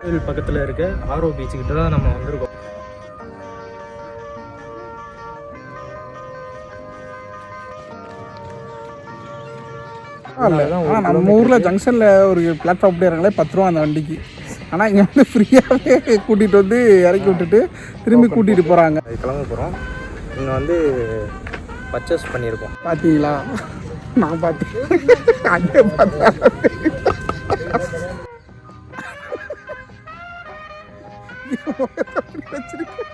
கோயில் பக்கத்தில் இருக்க ஆரோ பீச்சுக்கிட்ட தான் நம்ம வந்திருக்கோம். நம்ம ஊரில் ஜங்ஷனில் ஒரு பிளாட்ஃபார்ம் அப்படி இறங்கலே 10 ரூபா அந்த வண்டிக்கு. ஆனால் இங்கே வந்து ஃப்ரீயாகவே கூட்டிகிட்டு வந்து இறக்கி விட்டுட்டு திரும்பி கூட்டிகிட்டு போகிறாங்க. கிளம்ப போகிறோம். இங்கே வந்து பர்ச்சேஸ் பண்ணியிருக்கோம். பார்த்தீங்களா? நான் பார்த்தேன். அங்கே பார்த்தேன். வச்சிருக்கேன்.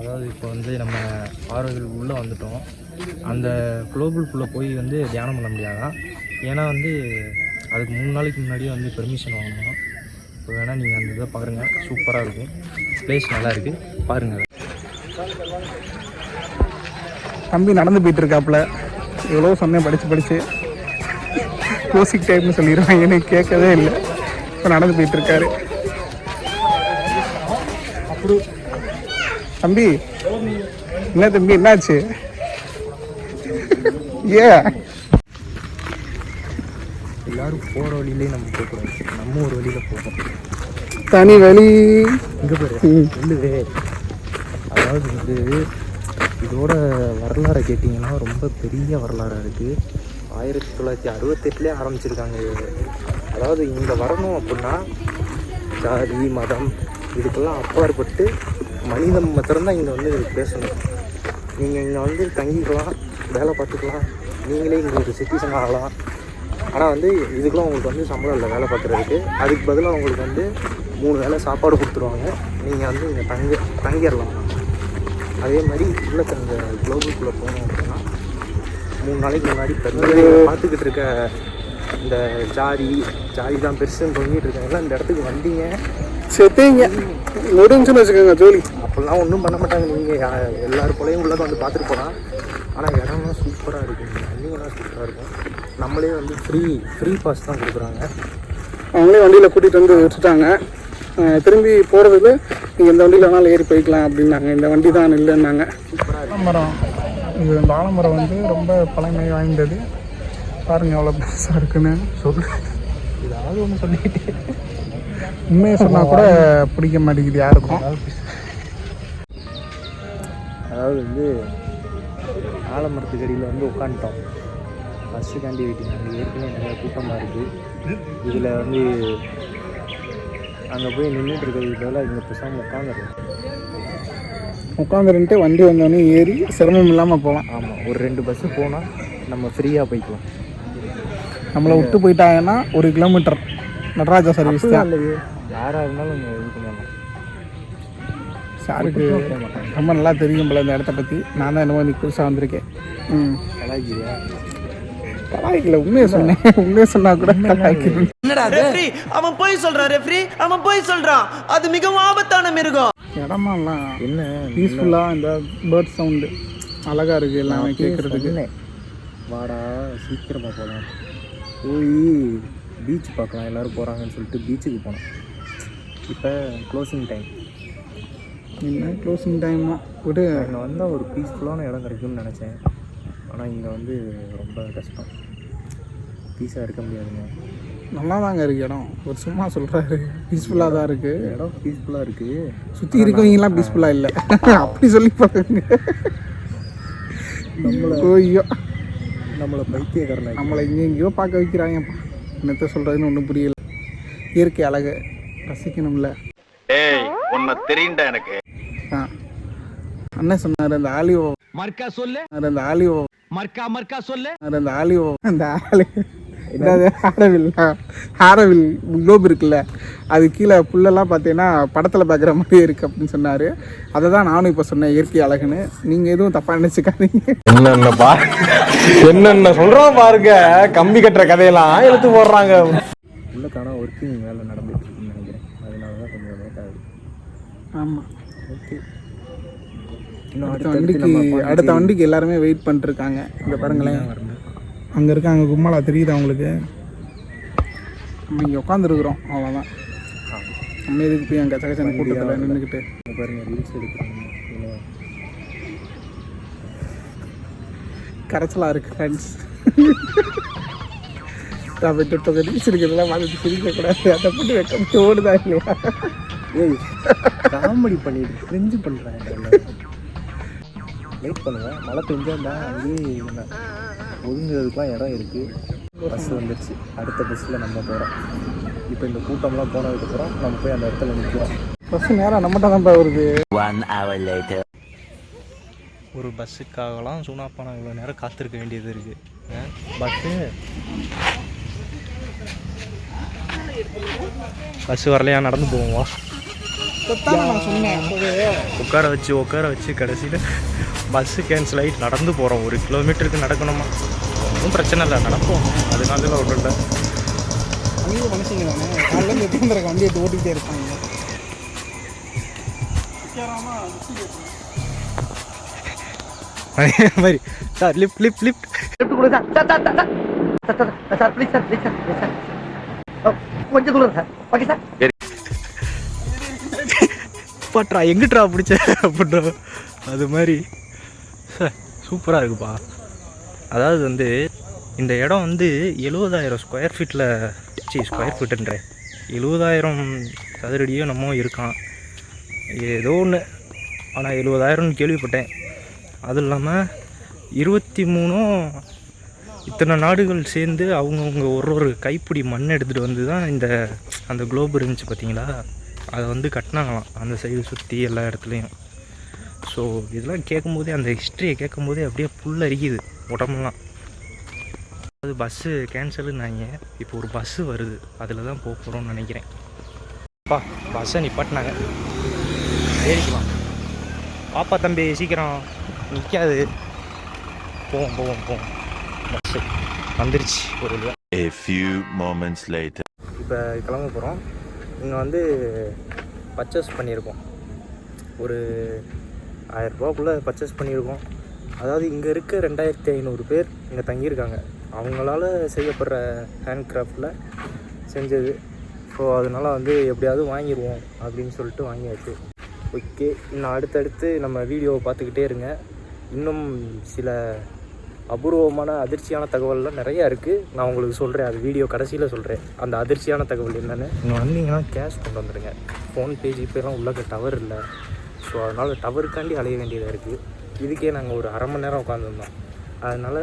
அதாவது இப்போ வந்து நம்ம ஆரோவில் உள்ளே வந்துட்டோம். அந்த குளோபல்குள்ளே போய் வந்து தியானம் பண்ண முடியாதான். ஏன்னா வந்து அதுக்கு 3 நாளைக்கு முன்னாடியே வந்து பெர்மிஷன் வாங்கணும். இப்போ வேணால் நீங்கள் அந்த இதை பாருங்கள், சூப்பராக இருக்கும். பிளேஸ் நல்லா இருக்குது, பாருங்கள். தம்பி நடந்து போயிட்டு இருக்காப்புல. எவ்வளோ சொன்னேன் படித்து க்ளோசிங் டைம்னு சொல்லிடுவேன். எனக்கு கேட்கவே இல்லை. இப்போ நடந்து போயிட்டு இருக்காரு. தம்பி என்ன தம்பி என்னாச்சு? எல்லாரும் போகிற வழியிலே நம்ம போகக்கூடாது, நம்ம ஒரு வழியில் போகணும். தனி வழி இங்கே போய் இல்லவே. அதாவது வந்து இதோட வரலாறை கேட்டிங்கன்னா ரொம்ப பெரிய வரலாறாக இருக்குது. 1968 ஆரம்பிச்சிருக்காங்க. அதாவது இங்கே வரணும் அப்படின்னா ஜாதி மதம் இதுக்கெல்லாம் அப்பாற்பட்டு மனிதம் மாத்திரம்தான் இங்கே வந்து பேசணும். நீங்கள் இங்கே வந்து தங்கிக்கலாம், வேலை பார்த்துக்கலாம், நீங்களே இங்கே ஒரு சிட்டிசன் ஆகலாம். ஆனால் வந்து இதுக்கெலாம் உங்களுக்கு வந்து சம்பளம் இல்லை வேலை பார்க்குறதுக்கு. அதுக்கு பதிலாக உங்களுக்கு வந்து 3 வேளை சாப்பாடு கொடுத்துருவாங்க. நீங்கள் வந்து இங்கே தங்கிடலாம். அதே மாதிரி உள்ள தங்க குளோபல்குள்ளே போகணும் அப்படின்னா 3 நாளைக்கு முன்னாடி பார்த்துக்கிட்டு இருக்க இந்த ஜாதி தான் பெருசுன்னு தொங்கிட்டு இருக்காங்க. இந்த இடத்துக்கு வந்தீங்க செத்தீங்க முடிஞ்சுன்னு வச்சுக்கோங்க ஜோலி. அப்படிலாம் ஒன்றும் பண்ண மாட்டாங்க. நீங்கள் எல்லோரும் போலையும் உள்ளதை வந்து பார்த்துட்டு போகலாம். ஆனால் இடம்லாம் சூப்பராக இருக்குது. வண்டிங்கெல்லாம் சூப்பராக இருக்கும். நம்மளே வந்து ஃப்ரீ பாஸ் தான் கொடுக்குறாங்க. அவங்களே வண்டியில் கூட்டிகிட்டு வந்து விட்டுட்டாங்க. திரும்பி போகிறதுக்கு நீங்கள் இந்த வண்டியில் வேணாலும் ஏறி போய்க்கலாம் அப்படின்னாங்க. இந்த வண்டி தான் இல்லைன்னாங்க. ஆலமரம், இது இந்த ஆலமரம் வந்து ரொம்ப பழமை வாய்ந்தது. பாருங்கள் எவ்வளோ பெருசாக இருக்குன்னு சொல்லு. ஏதாவது ஒன்று சொல்லிக்கிட்டு உண்மையை சொன்னால் கூட பிடிக்க மாட்டேங்குது யாருக்கும். அதாவது வந்து ஆலமரத்துக்கு அடியில் வந்து உட்காந்துட்டோம். பஸ்ஸு காண்டி வெயிட்டிங். அங்கே ஏற்கனவே நிறையா கூட்டமாக இருக்குது. இதில் வந்து அங்கே போய் நின்றுட்டு இருக்கிறதுக்கு பதிலாக இங்கே பேசாமல் உட்காந்துருந்துட்டு வண்டி வந்தோடனே ஏறி சிரமம் இல்லாமல் போகலாம். ஆமாம், ஒரு 2 பஸ்ஸு போனால் நம்ம ஃப்ரீயாக போய்க்கலாம். நம்மளை விட்டு போயிட்டாங்கன்னா 1 கிலோமீட்டர் நடராஜா சர்வீஸ் தான். யாராக இருந்தாலும் இங்கே இது பண்ணலாம். சாருக்கு ரொம்ப நல்லா தெரியும் போல இந்த இடத்த பற்றி. நான் தான் என்னமோ இன்னைக்கு புதுசாக வந்திருக்கேன். கலாய்க்கிறியா? கலாய்க்கல, உண்மையை சொன்னேன். உண்மையை சொன்னா கூட கலாய்க்கிறேன். ரெஃப்ரி அவன் போய் சொல்றான், ரெஃப்ரி அவன் போய் சொல்றான். அது மிகவும் ஆபத்தான மிருகம். இடமெல்லாம் என்ன பீஸ்ஃபுல்லாக இந்த பேர்ட் சவுண்டு அழகாக இருக்குது எல்லாமே கேட்குறதுக்கு. வாடா சீக்கிரமாக போகலாம், போய் பீச் பார்க்கலாம், எல்லோரும் போகிறாங்கன்னு சொல்லிட்டு பீச்சுக்கு போனோம். இப்போ க்ளோசிங் டைம். என்ன க்ளோசிங் டைமா விடு. இங்கே வந்தால் ஒரு பீஸ்ஃபுல்லான இடம் கிடைக்கும்னு நினச்சேன். ஆனால் இங்கே வந்து ரொம்ப கஷ்டம், பீஸாக இருக்க முடியாதுங்க. நல்லா தாங்க இருக்குது இடம். ஒரு சும்மா சொல்கிறாரு பீஸ்ஃபுல்லாக தான் இருக்குது இடம், பீஸ்ஃபுல்லாக இருக்குது. சுற்றி இருக்கவங்கலாம் பீஸ்ஃபுல்லாக இல்லை அப்படி சொல்லி பாருங்க. ஐயோ நம்மளை பைத்தியக்காரன், நம்மளை எங்கேயோ பார்க்க வைக்கிறாங்கப்பா. என்னத்த சொல்கிறதுன்னு ஒன்றும் புரியல. இயற்கை அழகு ரசிக்கணும்ல. உன்னை தெரியுண்டா எனக்கு. அண்ணன் சொன்னார் அந்த ஆலிவோ மர்க்கா சொல்லு, அந்த ஆலிவோ மர்க்கா சொல்லு, அந்த ஆலிவோ அந்த ஆரவில் குளோப் இருக்குல்ல, அது கீழே புல்லெல்லாம் பார்த்தீங்கன்னா படத்தில் பார்க்குற மாதிரியே இருக்குது அப்படின்னு சொன்னார். அதை தான் நானும் இப்போ சொன்னேன் இயற்கை அழகுன்னு. நீங்கள் எதுவும் தப்பாக நினச்சிக்காதீங்க. என்னென்ன சொல்கிறோம் பாருங்க, கம்பி கட்டுற கதையெல்லாம் எடுத்து போடுறாங்க. உள்ளக்கான ஒர்க்கிங் வேலை நடந்துட்டு இருக்குன்னு நினைக்கிறேன், அதனால தான் கொஞ்சம் லேட் ஆகுது. ஆமாம், ஓகே. அடுத்த வண்டிக்கு எல்லாருமே வெயிட் பண்ணிட்டுருக்காங்க. இங்கே பாருங்களேன், அங்கே இருக்காங்க கும்மலா தெரியுது அவங்களுக்கு. நம்ம இங்கே உட்காந்துருக்குறோம், அவ்வளோதான். நம்ம எதுக்கு போய் அங்கே சகச்சன கூட்டத்தில் நின்றுக்கிட்டு பாருங்க ரீல்ஸ் எடுக்கிறாங்க. கரைச்சலாக இருக்குது ஃப்ரெண்ட்ஸ். ரீல்ஸ் இருக்கிறதெல்லாம் பார்த்துட்டு சிரிக்கக்கூடாது, அதை போட்டு வைக்க தோடுதா இல்லையா? ஏய் காமெடி பண்ணிட்டு கிரிஞ்சு பண்ணுறாங்க. வெயிட் பண்ணுவேன், மழை பெஞ்சால் அங்கேயே ஒதுங்குறதுக்குலாம் இடம் இருக்குது. பஸ் வந்துடுச்சு, அடுத்த பஸ்ஸில் நம்ம போகிறோம். இப்போ இந்த கூட்டம்லாம் போனதுக்கப்புறம் நம்ம போய் அந்த இடத்துல நிற்கிறோம். பஸ் நேரம் நம்மகிட்ட தான் வருது. 1 hour later. ஒரு பஸ்ஸுக்காகலாம் சூனாப்பான இவ்வளோ நேரம் காத்திருக்க வேண்டியது இருக்குது. பஸ்ஸு வரலையா, நடந்து போவோம். நான் சொன்னேன் உட்கார வச்சு கடைசியில் பஸ்ஸு கேன்சல் ஆகிட்டு நடந்து போகிறோம். 1 கிலோமீட்டருக்கு நடக்கணுமா, ஒன்றும் பிரச்சனை இல்லை, நடப்போம். அதனால ஒன்றும் இல்லை. அங்கேயும் மனுஷங்க தானே, காலையில் எத்தனை வண்டி எடுத்து ஓட்டிகிட்டே இருப்பாங்க. அதே மாதிரி சார் லிஃப்ட் பாட்ரா எங்கிட்ரா பிடிச்ச அப்படின்ற அது மாதிரி சார் சூப்பராக இருக்குப்பா. அதாவது வந்து இந்த இடம் வந்து 70,000 ஸ்கொயர் ஃபீட்டில் ஸ்கொயர் ஃபீட்டுன்ற 70,000 சதுரடியோ நம்ம இருக்கான் ஏதோ ஒன்று. ஆனால் 70,000 கேள்விப்பட்டேன். அதுவும் இல்லாமல் 23 இத்தனை நாடுகள் சேர்ந்து அவங்கவுங்க ஒரு கைப்பிடி மண் எடுத்துகிட்டு வந்து தான் அந்த குளோப் இருந்துச்சு பார்த்தீங்களா, அதை வந்து கட்டினாங்களாம் அந்த சைடு சுற்றி எல்லா இடத்துலையும். ஸோ இதெல்லாம் கேட்கும்போதே, அந்த ஹிஸ்ட்ரியை கேட்கும்போதே அப்படியே புல் அரிக்குது உடம்பெல்லாம். அது பஸ்ஸு கேன்சலுன்னாங்க, இப்போ ஒரு பஸ்ஸு வருது, அதில் தான் போக போகிறோம்னு நினைக்கிறேன். பஸ்ஸை நிப்பாட்டினாங்க, ஏறிக்கலாம். பாப்பா தம்பி சீக்கிரம் நிற்காது, போவோம். பஸ்ஸு வந்துருச்சு ஒரு வழியாக. A few moments later. இப்போ கிளம்ப போகிறோம். இங்கே வந்து பர்ச்சேஸ் பண்ணியிருக்கோம், ஒரு 1000 ரூபாக்குள்ளே பர்ச்சேஸ் பண்ணியிருக்கோம். அதாவது இங்கே இருக்க 2500 பேர் இங்கே தங்கியிருக்காங்க, அவங்களால செய்யப்படுற ஹேண்ட்கிராஃப்டில் செஞ்சது. ஸோ அதனால் வந்து எப்படியாவது வாங்கிடுவோம் அப்படின்னு சொல்லிட்டு வாங்கியாச்சு. ஓகே, இன்னும் அடுத்தடுத்து நம்ம வீடியோவை பார்த்துக்கிட்டே இருங்க. இன்னும் சில அபூர்வமான அதிர்ச்சியான தகவல்லாம் நிறையா இருக்குது, நான் உங்களுக்கு சொல்கிறேன். அது வீடியோ கடைசியில் சொல்கிறேன் அந்த அதிர்ச்சியான தகவல் என்னென்னு. நீங்கள் வந்தீங்கன்னா கேஷ் கொண்டு வந்துடுங்க. ஃபோன்பே ஜிபேலாம் உள்ளக்க டவர் இல்லை, ஸோ அதனால் டவருக்காண்டி அலைய வேண்டியதாக இருக்குது. இதுக்கே நாங்கள் ஒரு அரை மணி நேரம் உட்காந்துருந்தோம். அதனால்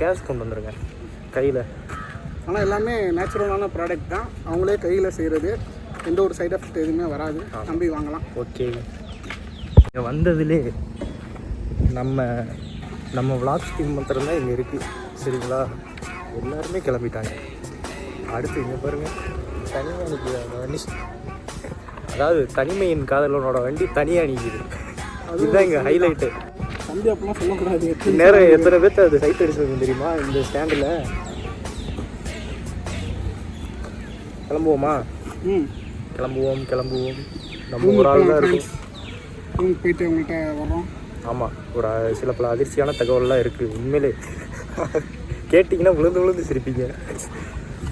கேஷ் கொண்டு வந்துடுங்க கையில். ஆனால் எல்லாமே நேச்சுரலான ப்ராடக்ட் தான், அவங்களே கையில் செய்கிறது, எந்த ஒரு சைட் எஃபெக்ட் எதுவுமே வராது, நம்பி வாங்கலாம். ஓகே, இங்கே வந்ததுலே நம்ம விளாக் ஸ்டீம் மாத்திரம் தான் இங்கே இருக்குது, சரிங்களா? எல்லாருமே கிளம்பிட்டாங்க. அடுத்து இங்கே பாருங்கள், தனியாக நிற்கிது அந்த வண்டி. அதாவது தனிமையின் காதலனோட வண்டி தனியாக நிற்கிது, அதுதான் இங்கே ஹைலைட்டு. தம்பி அப்படிலாம் சொல்லக்கூடாது. நேரம் எத்தனை பேர்த்து அது சைட் அடிச்சிருக்கும் தெரியுமா இந்த ஸ்டாண்டில். கிளம்புவோமா? கிளம்புவோம். நம்ம ஒரு ஆள் தான் இருக்கும். ரூமுக்கு போயிட்டு உங்கள்கிட்ட வரோம். ஆமாம், ஒரு சில பல அதிர்ச்சியான தகவல்லாம் இருக்குது உண்மையிலே. கேட்டிங்கன்னா விழுந்து சிரிப்பீங்க.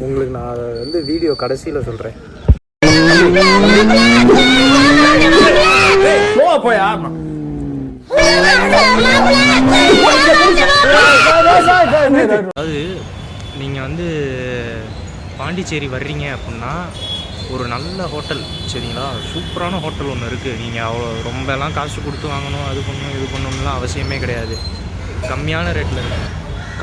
உங்களுக்கு நான் வந்து வீடியோ கடைசியில் சொல்கிறேன். போயா அதாவது நீங்கள் வந்து பாண்டிச்சேரி வர்றீங்க அப்படின்னா ஒரு நல்ல ஹோட்டல், சரிங்களா, சூப்பரான ஹோட்டல் ஒன்று இருக்குது. நீங்கள் அவ்வளோ ரொம்பலாம் காசு கொடுத்து வாங்கணும், அது பண்ணணும் இது பண்ணணும்லாம் அவசியமே கிடையாது. கம்மியான ரேட்டில் இருக்குது.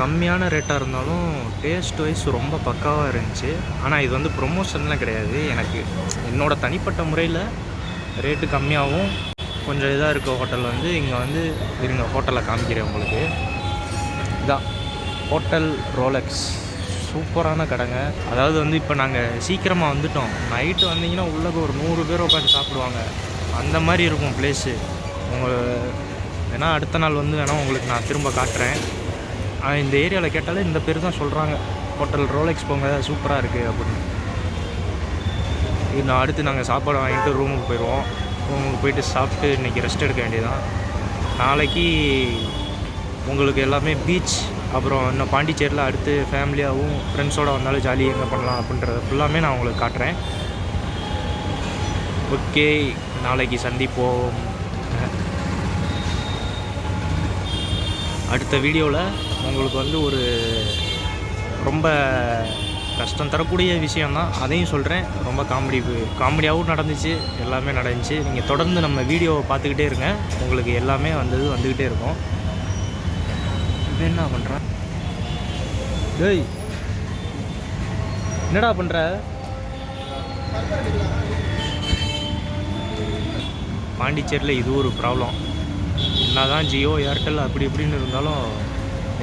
கம்மியான ரேட்டாக இருந்தாலும் டேஸ்ட் வைஸ் ரொம்ப பக்காவாக இருந்துச்சு. ஆனால் இது வந்து ப்ரொமோஷன்லாம் கிடையாது. எனக்கு என்னோடய தனிப்பட்ட முறையில் ரேட்டு கம்மியாகவும் கொஞ்சம் இதாக இருக்க ஹோட்டல் வந்து இங்கே வந்து இருங்க, ஹோட்டலை காமிக்கிறேன் உங்களுக்கு. இதான் ஹோட்டல் ரோலெக்ஸ், சூப்பரான கடைங்க. அதாவது வந்து இப்போ நாங்கள் சீக்கிரமாக வந்துட்டோம். நைட்டு வந்தீங்கன்னா உள்ளே ஒரு 100 பேர் உட்காந்து சாப்பிடுவாங்க. அந்த மாதிரி இருக்கும் பிளேஸு. உங்கள் வேணால் அடுத்த நாள் வந்து வேணால் உங்களுக்கு நான் திரும்ப காட்டுறேன். இந்த ஏரியாவில் கேட்டாலே இந்த பேர் தான் சொல்கிறாங்க, ஹோட்டல் ரோலெக்ஸ் போங்க சூப்பராக இருக்குது அப்படின்னு. இன்னும் அடுத்து நாங்கள் சாப்பாடு வாங்கிட்டு ரூமுக்கு போயிடுவோம். ரூமுக்கு போயிட்டு சாப்பிட்டு இன்றைக்கி ரெஸ்ட் எடுக்க வேண்டியதான். நாளைக்கு உங்களுக்கு எல்லாமே பீச், அப்புறம் இன்னும் பாண்டிச்சேரியில் அடுத்து ஃபேமிலியாகவும் ஃப்ரெண்ட்ஸோடு வந்தாலும் ஜாலியாக எங்கே பண்ணலாம் அப்படின்றத ஃபுல்லாமே நான் உங்களுக்கு காட்டுறேன். ஓகே, நாளைக்கு சந்திப்போம். அடுத்த வீடியோவில் உங்களுக்கு வந்து ஒரு ரொம்ப கஷ்டம் தரக்கூடிய விஷயந்தான், அதையும் சொல்கிறேன். ரொம்ப காமெடியாகவும் நடந்துச்சு, எல்லாமே நடந்துச்சு. நீங்கள் தொடர்ந்து நம்ம வீடியோவை பார்த்துக்கிட்டே இருங்க, உங்களுக்கு எல்லாமே வந்துக்கிட்டே இருக்கும். இது என்ன பண்ணுறேன்? டேய், என்னடா பண்ணுற? பாண்டிச்சேரியில் இது ஒரு ப்ராப்ளம். என்ன தான் ஜியோ ஏர்டெல் அப்படி இப்படின்னு இருந்தாலும்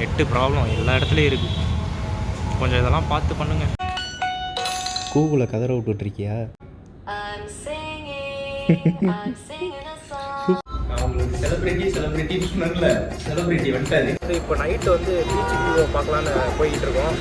நெட்டு ப்ராப்ளம் எல்லா இடத்துலையும் இருக்குது. கொஞ்சம் இதெல்லாம் பார்த்து பண்ணுங்க. கூகுளில் கதற விட்டுட்ருக்கியா? செலிபிரிட்டி வந்துட்டாரு. இப்போ நைட்டு வந்து பீச் வியூவை பார்க்கலான்னு போய்கிட்டு இருக்கோம்.